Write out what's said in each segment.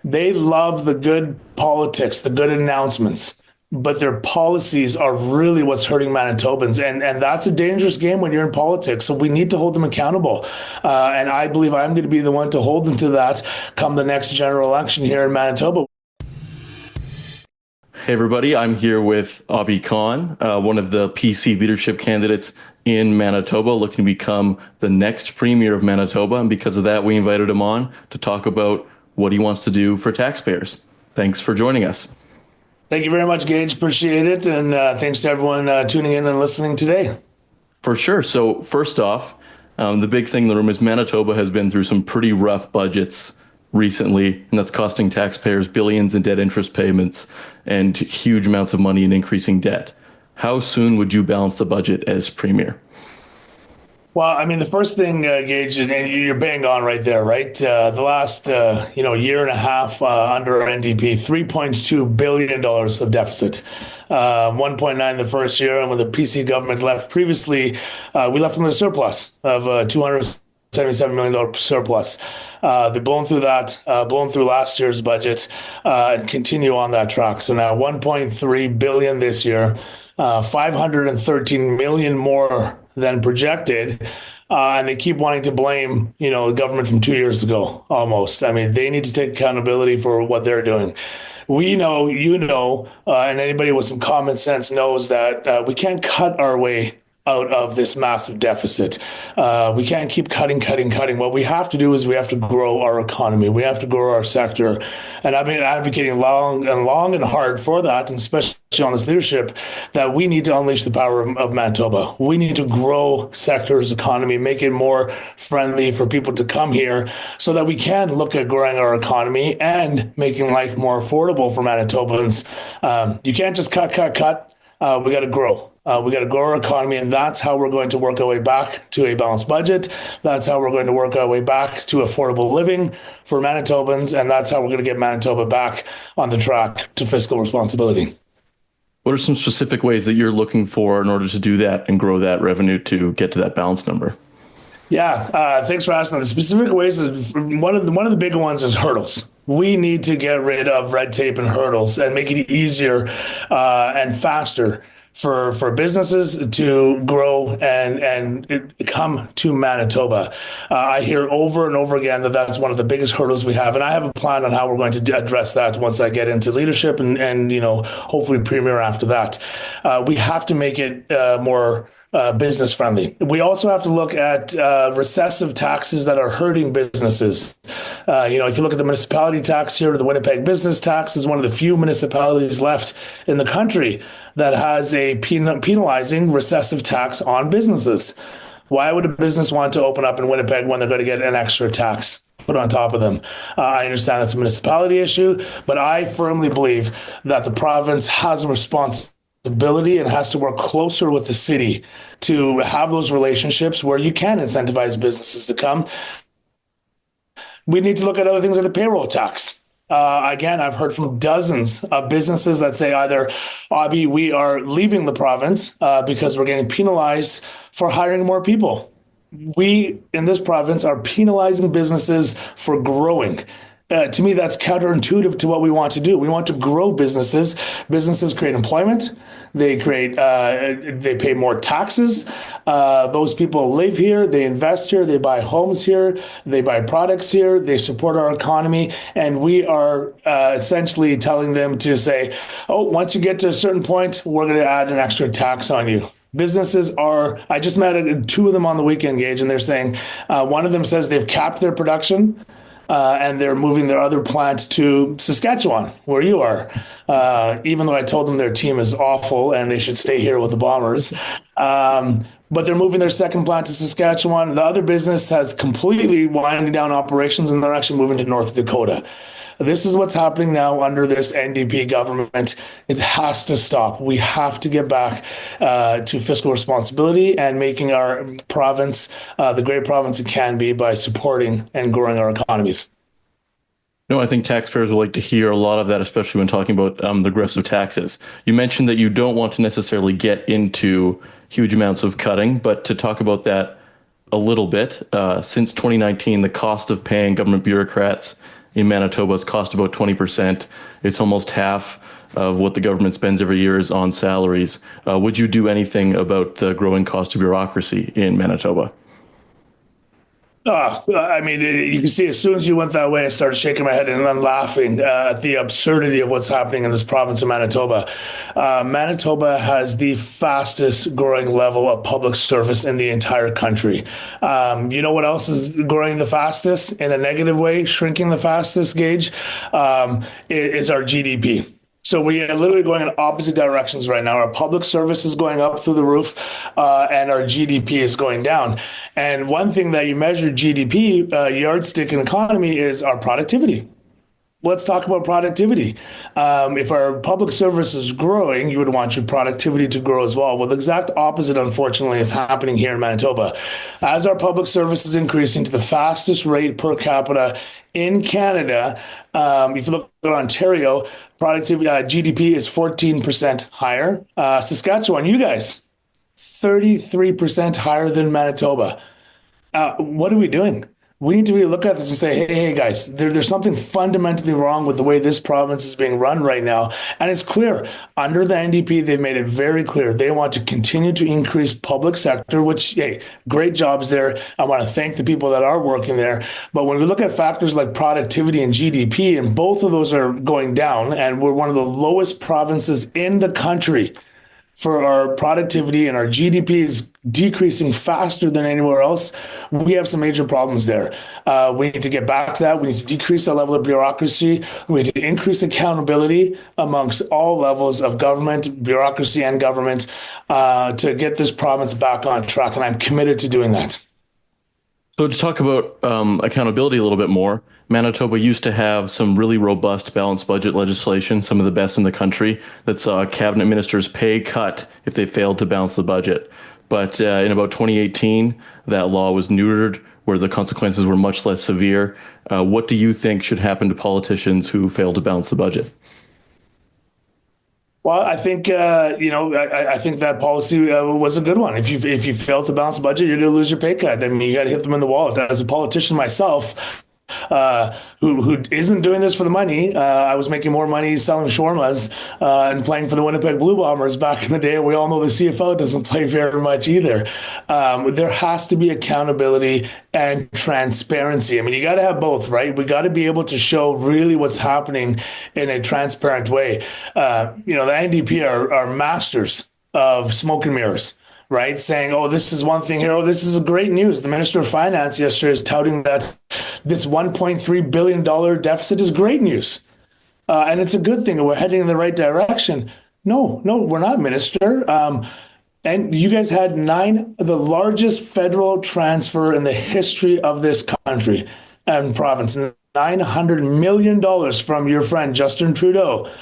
They love the good politics, the good announcements, but their policies are really what's hurting Manitobans. And that's a dangerous game when you're in politics. So we need to hold them accountable. And I believe I'm going to be the one to hold them to that come the next general election here in Manitoba. Hey everybody, I'm here with Obby Khan, one of the PC leadership candidates in Manitoba, looking to become the next premier of Manitoba. And because of that, we invited him on to talk about what he wants to do for taxpayers. Thanks for joining us. Thank you very much, Gage. Appreciate it. And thanks to everyone tuning in and listening today. For sure. So first off, the big thing in the room is Manitoba has been through some pretty rough budgets recently, and that's costing taxpayers billions in debt interest payments and huge amounts of money in increasing debt. How soon would you balance the budget as premier? Well, I mean, the first thing, Gage, and you're bang on right there, right? The last, year and a half under our NDP, $3.2 billion of deficit, 1.9 the first year. And when the PC government left previously, we left them with a surplus of $277 million surplus. They've blown through that, blown through last year's budget, and continue on that track. So now 1.3 billion this year, 513 million more than projected. And they keep wanting to blame, the government from 2 years ago, almost. I mean, they need to take accountability for what they're doing. We know, and anybody with some common sense knows that we can't cut our way out of this massive deficit. We can't keep cutting. What we have to do is we have to grow our economy. We have to grow our sector. And I've been advocating long and hard for that, and especially on this leadership, that we need to unleash the power of Manitoba. We need to grow sector's economy, make it more friendly for people to come here so that we can look at growing our economy and making life more affordable for Manitobans. You can't just cut. We got to grow. We got to grow our economy, and that's how we're going to work our way back to a balanced budget. That's how we're going to work our way back to affordable living for Manitobans, and that's how we're going to get Manitoba back on the track to fiscal responsibility. What are some specific ways that you're looking for in order to do that and grow that revenue to get to that balance number? Yeah, thanks for asking. The specific ways, one of the big ones is hurdles. We need to get rid of red tape and hurdles and make it easier and faster for businesses to grow and come to Manitoba. I hear over and over again that that's one of the biggest hurdles we have, and I have a plan on how we're going to address that once I get into leadership and hopefully premier after that. We have to make it more business friendly. We also have to look at recessive taxes that are hurting businesses. If you look at the municipality tax here, the Winnipeg business tax is one of the few municipalities left in the country that has a penalizing recessive tax on businesses. Why would a business want to open up in Winnipeg when they're going to get an extra tax put on top of them? I understand that's a municipality issue, but I firmly believe that the province has a responsibility and has to work closer with the city to have those relationships where you can incentivize businesses to come. We need to look at other things like the payroll tax. Again, I've heard from dozens of businesses that say either, Obby, we are leaving the province because we're getting penalized for hiring more people. We in this province are penalizing businesses for growing. To me, that's counterintuitive to what we want to do. We want to grow businesses. Businesses create employment. They pay more taxes. Those people live here. They invest here. They buy homes here. They buy products here. They support our economy. And we are essentially telling them to say, oh, once you get to a certain point, we're going to add an extra tax on you. Businesses I just met two of them on the weekend, Gage, and they're saying, one of them says they've capped their production. And they're moving their other plant to Saskatchewan, where you are. Even though I told them their team is awful and they should stay here with the Bombers. But they're moving their second plant to Saskatchewan. The other business has completely winding down operations, and they're actually moving to North Dakota. This is what's happening now under this NDP government. It has to stop. We have to get back to fiscal responsibility and making our province the great province it can be by supporting and growing our economies. No, I think taxpayers would like to hear a lot of that, especially when talking about the aggressive taxes. You mentioned that you don't want to necessarily get into huge amounts of cutting, but to talk about that a little bit, since 2019, the cost of paying government bureaucrats in Manitoba has cost about 20%. It's almost half of what the government spends every year is on salaries. Would you do anything about the growing cost of bureaucracy in Manitoba? I mean, you can see as soon as you went that way, I started shaking my head and then laughing at the absurdity of what's happening in this province of Manitoba. Manitoba has the fastest growing level of public service in the entire country. You know what else is growing the fastest in a negative way, shrinking the fastest, Gage, is our GDP. So we are literally going in opposite directions right now. Our public service is going up through the roof, and our GDP is going down. And one thing that you measure GDP, yardstick in economy, is our productivity. Let's talk about productivity. If our public service is growing, you would want your productivity to grow as well. Well, the exact opposite, unfortunately, is happening here in Manitoba. As our public service is increasing to the fastest rate per capita in Canada, if you look at Ontario, productivity GDP is 14% higher. Saskatchewan, you guys, 33% higher than Manitoba. What are we doing? We need to really look at this and say, hey guys, there's something fundamentally wrong with the way this province is being run right now. And it's clear under the NDP, they've made it very clear they want to continue to increase public sector, which, hey, great jobs there. I want to thank the people that are working there. But when we look at factors like productivity and GDP, and both of those are going down, and we're one of the lowest provinces in the country for our productivity, and our GDP is decreasing faster than anywhere else, we have some major problems there. We need to get back to that. We need to decrease the level of bureaucracy. We need to increase accountability amongst all levels of government, bureaucracy, and government to get this province back on track. And I'm committed to doing that. So to talk about accountability a little bit more, Manitoba used to have some really robust balanced budget legislation, some of the best in the country, that saw cabinet ministers' pay cut if they failed to balance the budget. But in about 2018, that law was neutered, where the consequences were much less severe. What do you think should happen to politicians who fail to balance the budget? Well, I think I think that policy was a good one. If you fail to balance the budget, you're going to lose your pay cut. I mean, you got to hit them in the wallet. As a politician myself, who isn't doing this for the money. I was making more money selling shawarmas and playing for the Winnipeg Blue Bombers back in the day. We all know the CFO doesn't play very much either. There has to be accountability and transparency. I mean, you got to have both, right? We got to be able to show really what's happening in a transparent way. The NDP are masters of smoke and mirrors, right? Saying, oh, this is one thing here. Oh, this is great news. The Minister of Finance yesterday is touting that this $1.3 billion deficit is great news. And it's a good thing. We're heading in the right direction. No, we're not, Minister. And you guys had the largest federal transfer in the history of this country and province, $900 million from your friend Justin Trudeau.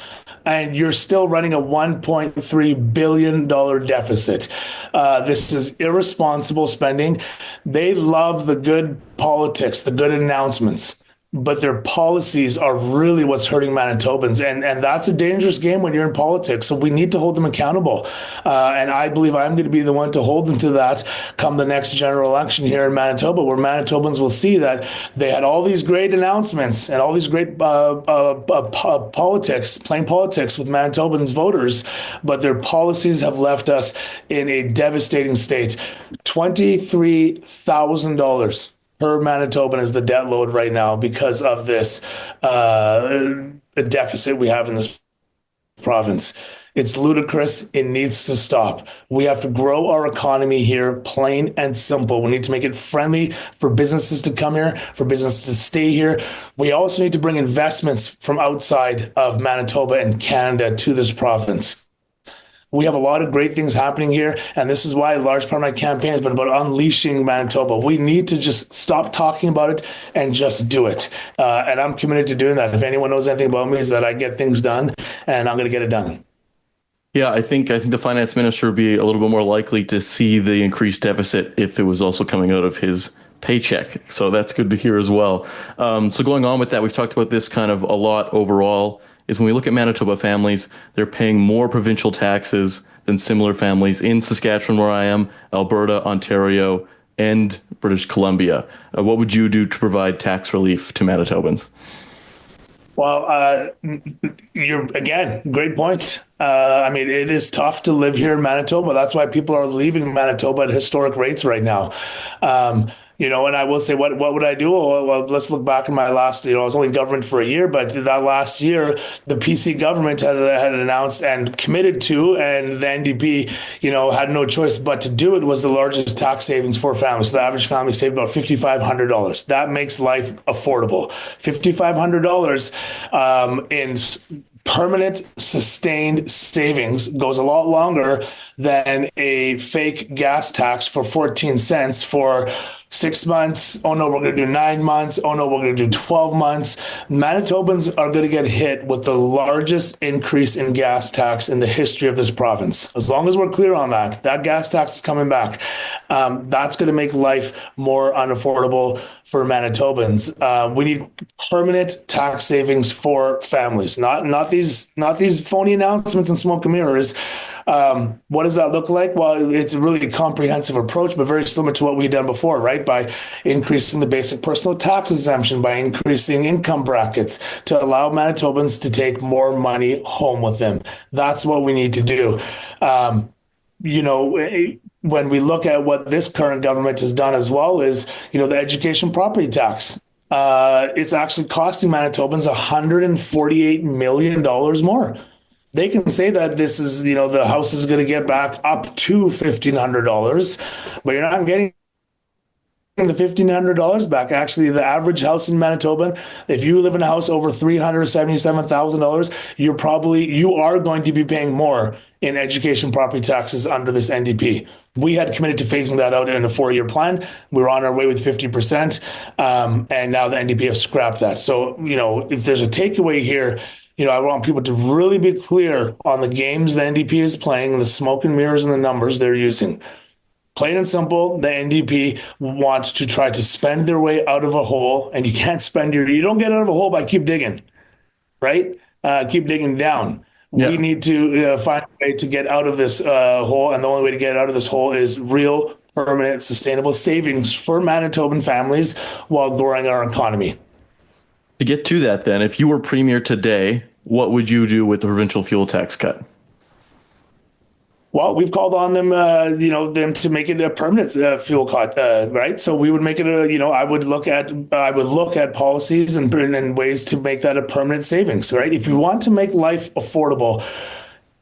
And you're still running a $1.3 billion deficit. This is irresponsible spending. They love the good politics, the good announcements, but their policies are really what's hurting Manitobans. And that's a dangerous game when you're in politics. So we need to hold them accountable. And I believe I'm going to be the one to hold them to that come the next general election here in Manitoba, where Manitobans will see that they had all these great announcements and all these great politics, playing politics with Manitobans voters, but their policies have left us in a devastating state. $23,000 per Manitoban is the debt load right now because of this deficit we have in this province. It's ludicrous. It needs to stop. We have to grow our economy here, plain and simple. We need to make it friendly for businesses to come here, for businesses to stay here. We also need to bring investments from outside of Manitoba and Canada to this province. We have a lot of great things happening here, and this is why a large part of my campaign has been about unleashing Manitoba. We need to just stop talking about it and just do it. And I'm committed to doing that. If anyone knows anything about me, is that I get things done, and I'm going to get it done. Yeah, I think the finance minister would be a little bit more likely to see the increased deficit if it was also coming out of his paycheck. So that's good to hear as well. So going on with that, we've talked about this kind of a lot overall, is when we look at Manitoba families, they're paying more provincial taxes than similar families in Saskatchewan, where I am, Alberta, Ontario, and British Columbia. What would you do to provide tax relief to Manitobans? Well, you're again, great point. I mean, it is tough to live here in Manitoba. That's why people are leaving Manitoba at historic rates right now. And I will say, what would I do? Well, let's look back in my last. I was only in government for a year, but that last year, the PC government had announced and committed to, and the NDP, had no choice but to do it. Was the largest tax savings for families. So the average family saved about $5,500. That makes life affordable. $5,500 in permanent sustained savings goes a lot longer than a fake gas tax for 14 cents for 6 months. Oh no, we're going to do 9 months. Oh no, we're going to do 12 months. Manitobans are going to get hit with the largest increase in gas tax in the history of this province. As long as we're clear on that gas tax is coming back. That's going to make life more unaffordable for Manitobans. We need permanent tax savings for families, not these phony announcements and smoke and mirrors. What does that look like? Well, it's a really comprehensive approach, but very similar to what we've done before, right? By increasing the basic personal tax exemption, by increasing income brackets to allow Manitobans to take more money home with them. That's what we need to do. You know, when we look at what this current government has done as well is, the education property tax. It's actually costing Manitobans $148 million more. They can say that this is, the house is going to get back up to $1,500, but you're not getting the $1,500 back. Actually, the average house in Manitoba, if you live in a house over $377,000, you are going to be paying more in education property taxes under this NDP. We had committed to phasing that out in a 4-year plan. We were on our way with 50%, and now the NDP have scrapped that. So, if there's a takeaway here, I want people to really be clear on the games the NDP is playing, the smoke and mirrors and the numbers they're using. Plain and simple, the NDP wants to try to spend their way out of a hole, and you don't get out of a hole by keep digging, right? Keep digging down. Yeah. We need to find a way to get out of this hole, and the only way to get out of this hole is real, permanent, sustainable savings for Manitoban families while growing our economy. To get to that, then, if you were premier today, what would you do with the provincial fuel tax cut? Well, we've called on them, them to make it a permanent fuel cut, right? So we would make it I would look at policies and ways to make that a permanent savings, right? If you want to make life affordable,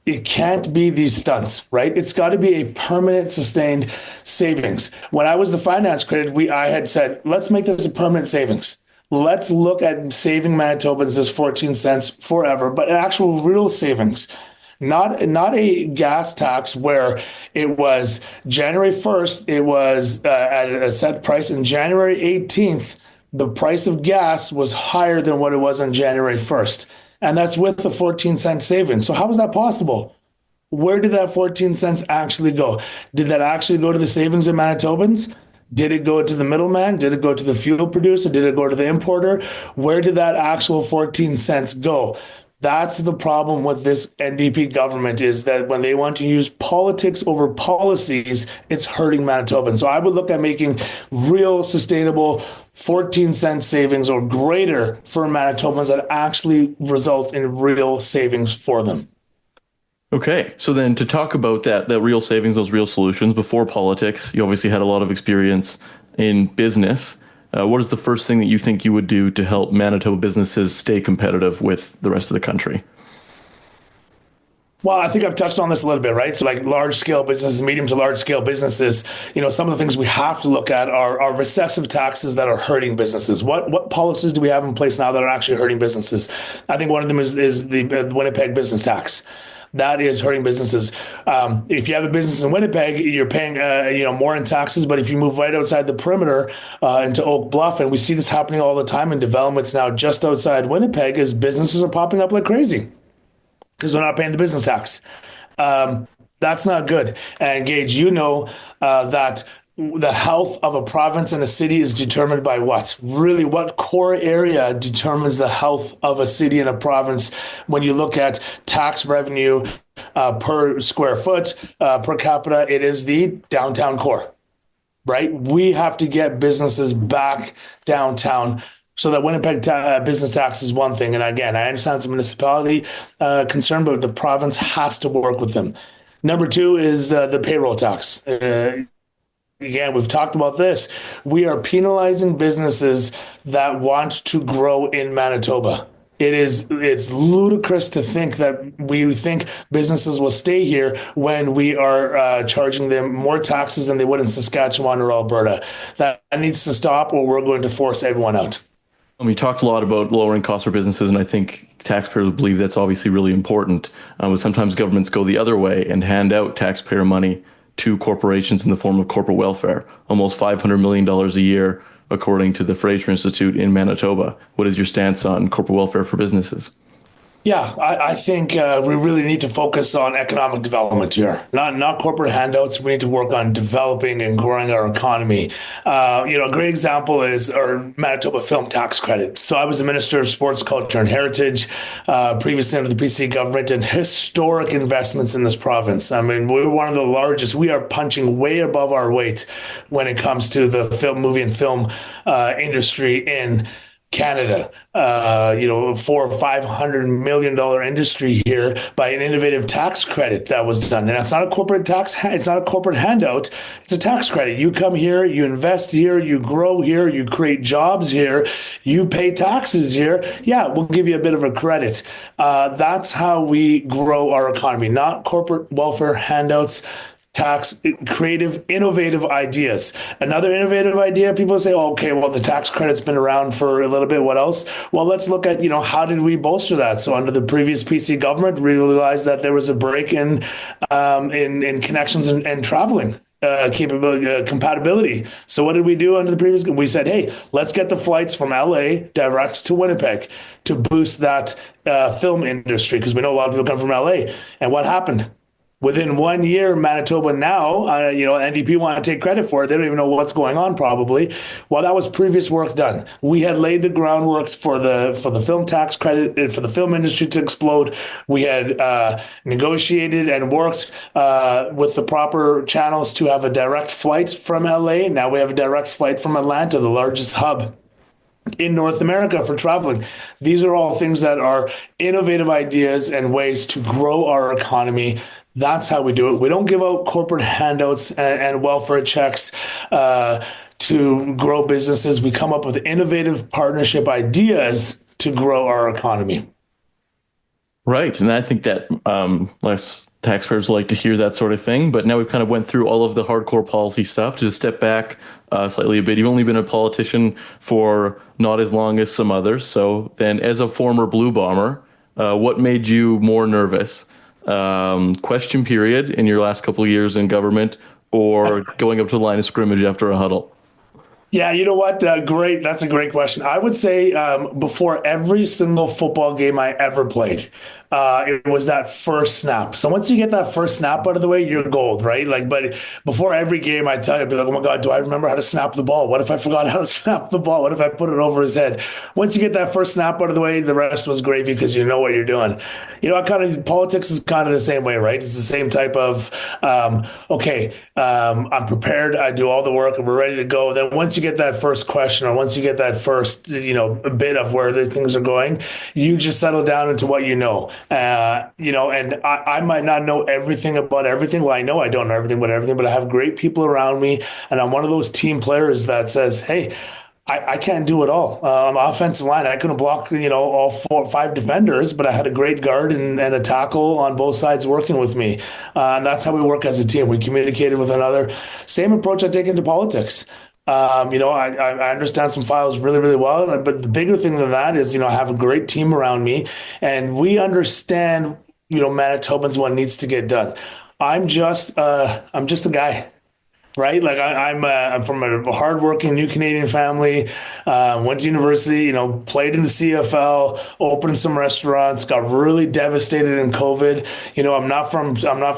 it can't be these stunts, right? It's got to be a permanent, sustained savings. When I was the finance critic, I had said, let's make this a permanent savings. Let's look at saving Manitobans this 14 cents forever, but actual real savings. Not a gas tax where it was January 1st, it was at a set price, and January 18th, the price of gas was higher than what it was on January 1st. And that's with the 14-cent savings. So how is that possible? Where did that 14 cents actually go? Did that actually go to the savings of Manitobans? Did it go to the middleman? Did it go to the fuel producer? Did it go to the importer? Where did that actual 14 cents go? That's the problem with this NDP government, is that when they want to use politics over policies, it's hurting Manitobans. So I would look at making real sustainable 14-cent savings or greater for Manitobans that actually result in real savings for them. Okay, so then to talk about that real savings, those real solutions before politics, you obviously had a lot of experience in business. What is the first thing that you think you would do to help Manitoba businesses stay competitive with the rest of the country? Well, I think I've touched on this a little bit, right? So like large scale businesses, medium to large scale businesses, some of the things we have to look at are recessive taxes that are hurting businesses. What policies do we have in place now that are actually hurting businesses? I think one of them is the Winnipeg business tax. That is hurting businesses. If you have a business in Winnipeg, you're paying more in taxes. But if you move right outside the perimeter into Oak Bluff, and we see this happening all the time in developments now just outside Winnipeg, as businesses are popping up like crazy because they're not paying the business tax. That's not good. And Gage, that the health of a province and a city is determined by what? Really, what core area determines the health of a city and a province when you look at tax revenue per square foot, per capita? It is the downtown core, right? We have to get businesses back downtown So that Winnipeg business tax is one thing, and again, I understand it's a municipality concern, but the province has to work with them. Number two is the payroll tax. Again, we've talked about this. We are penalizing businesses that want to grow in Manitoba. It's ludicrous to think that we think businesses will stay here when we are charging them more taxes than they would in Saskatchewan or Alberta. That needs to stop, or we're going to force everyone out. We talked a lot about lowering costs for businesses, and I think taxpayers believe that's obviously really important. But sometimes governments go the other way and hand out taxpayer money to corporations in the form of corporate welfare, almost $500 million a year, according to the Fraser Institute in Manitoba. What is your stance on corporate welfare for businesses? Yeah, I think we really need to focus on economic development here, not corporate handouts. We need to work on developing and growing our economy. A great example is our Manitoba Film Tax Credit. So I was a Minister of Sports, Culture, and Heritage previously under the PC government, and historic investments in this province. I mean, we're one of the largest. We are punching way above our weight when it comes to the movie and film industry in Canada, $400 or $500 million industry here by an innovative tax credit that was done. And it's not a corporate tax, it's not a corporate handout. It's a tax credit. You come here, you invest here, you grow here, you create jobs here, you pay taxes here. Yeah, we'll give you a bit of a credit. That's how we grow our economy, not corporate welfare handouts. Tax creative, innovative ideas. Another innovative idea, people say, oh, okay, well, the tax credit's been around for a little bit. What else? Well, let's look at, how did we bolster that? So under the previous PC government, we realized that there was a break in connections and traveling. Capability, compatibility. So what did we do under the previous? We said, hey, let's get the flights from LA direct to Winnipeg to boost that film industry, because we know a lot of people come from LA. And what happened? Within 1 year, Manitoba now, NDP want to take credit for it. They don't even know what's going on, probably. Well, that was previous work done. We had laid the groundwork for the film tax credit, for the film industry to explode. We had negotiated and worked with the proper channels to have a direct flight from LA. Now we have a direct flight from Atlanta, the largest hub in North America for traveling. These are all things that are innovative ideas and ways to grow our economy. That's how we do it. We don't give out corporate handouts and welfare checks to grow businesses. We come up with innovative partnership ideas to grow our economy. Right. And I think that less taxpayers like to hear that sort of thing. But now we've kind of went through all of the hardcore policy stuff. To just step back slightly a bit, you've only been a politician for not as long as some others. So then, as a former Blue Bomber, what made you more nervous? Question period in your last couple of years in government, or going up to the line of scrimmage after a huddle? Yeah, you know what? Great. That's a great question. I would say before every single football game I ever played, it was that first snap. So once you get that first snap out of the way, you're gold, right? But before every game, I tell you, I'd be like, oh my God, do I remember how to snap the ball? What if I forgot how to snap the ball? What if I put it over his head? Once you get that first snap out of the way, the rest was gravy because you know what you're doing. Politics is kind of the same way, right? It's the same type of, I'm prepared. I do all the work and we're ready to go. Then once you get that first question, or once you get that first, bit of where the things are going, you just settle down into what you know. And I might not know everything about everything. Well, I know I don't know everything about everything, but I have great people around me. And I'm one of those team players that says, hey, I can't do it all. On the offensive line, I couldn't block, all 4 or 5 defenders, but I had a great guard and a tackle on both sides working with me. And that's how we work as a team. We communicated with another. Same approach I take into politics. I understand some files really, really well, but the bigger thing than that is, I have a great team around me, and we understand, Manitobans, what needs to get done. I'm just a guy. Right, like I'm from a hardworking New Canadian family. Went to university, played in the CFL, opened some restaurants. Got really devastated in COVID. I'm not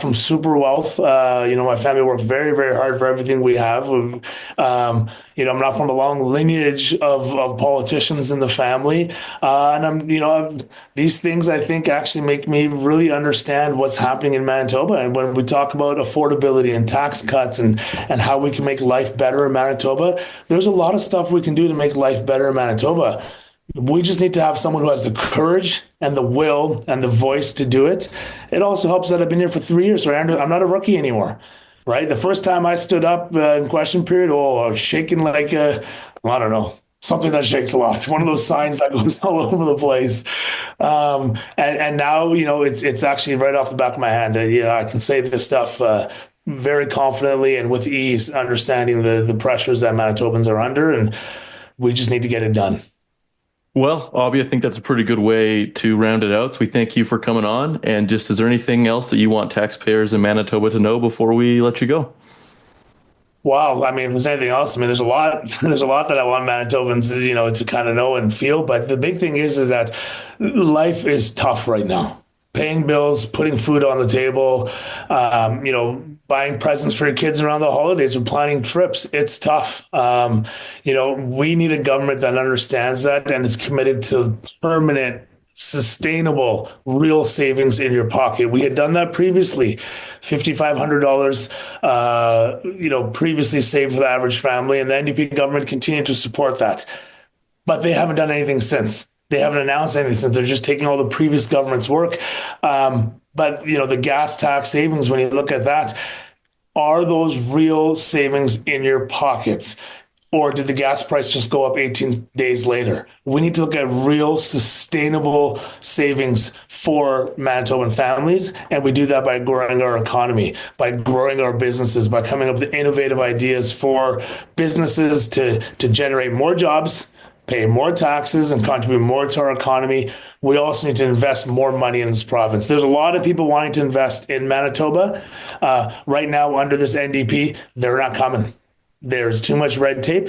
from super wealth. My family worked very, very hard for everything we have. I'm not from a long lineage of politicians in the family, these things I think actually make me really understand what's happening in Manitoba. And when we talk about affordability and tax cuts and and how we can make life better in Manitoba. There's a lot of stuff we can do to make life better in Manitoba. We just need to have someone who has the courage and the will and the voice to do it. It also helps that I've been here for 3 years, so I'm not a rookie anymore, right? The first time I stood up in question period, I was shaking like I don't know, something that shakes a lot. It's one of those signs that goes all over the place. And now, it's actually right off the back of my hand. I can say this stuff very confidently and with ease, understanding the pressures that Manitobans are under, and we just need to get it done. Well, Obby, I think that's a pretty good way to round it out. So we thank you for coming on. And just, is there anything else that you want taxpayers in Manitoba to know before we let you go? Wow, I mean, if there's anything else, I mean, there's a lot, there's a lot that I want Manitobans, to kind of know and feel. But the big thing is that life is tough right now. Paying bills, putting food on the table, buying presents for your kids around the holidays or planning trips. It's tough. We need a government that understands that and is committed to permanent, sustainable, real savings in your pocket. We had done that previously, $5,500, previously saved for the average family, and the NDP government continued to support that. But they haven't done anything since. They haven't announced anything since. They're just taking all the previous government's work. But the gas tax savings, when you look at that, are those real savings in your pockets? Or did the gas price just go up 18 days later? We need to look at real sustainable savings for Manitoban families. And we do that by growing our economy, by growing our businesses, by coming up with innovative ideas for businesses to generate more jobs, pay more taxes, and contribute more to our economy. We also need to invest more money in this province. There's a lot of people wanting to invest in Manitoba. Right now, under this NDP, they're not coming. There's too much red tape.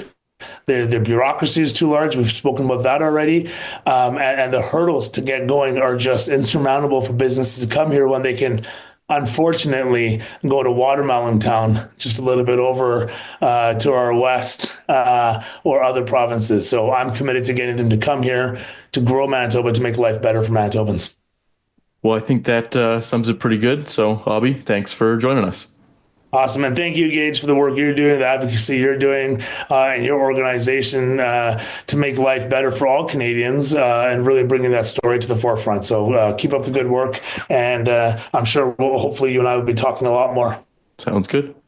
The bureaucracy is too large. We've spoken about that already. And the hurdles to get going are just insurmountable for businesses to come here when they can, unfortunately, go to Watermelon Town, just a little bit over to our west, or other provinces. So I'm committed to getting them to come here to grow Manitoba, to make life better for Manitobans. Well, I think that sums it pretty good. So, Obby, thanks for joining us. Awesome. And thank you, Gage, for the work you're doing, the advocacy you're doing, and your organization to make life better for all Canadians, and really bringing that story to the forefront. So keep up the good work. And I'm sure hopefully you and I will be talking a lot more. Sounds good.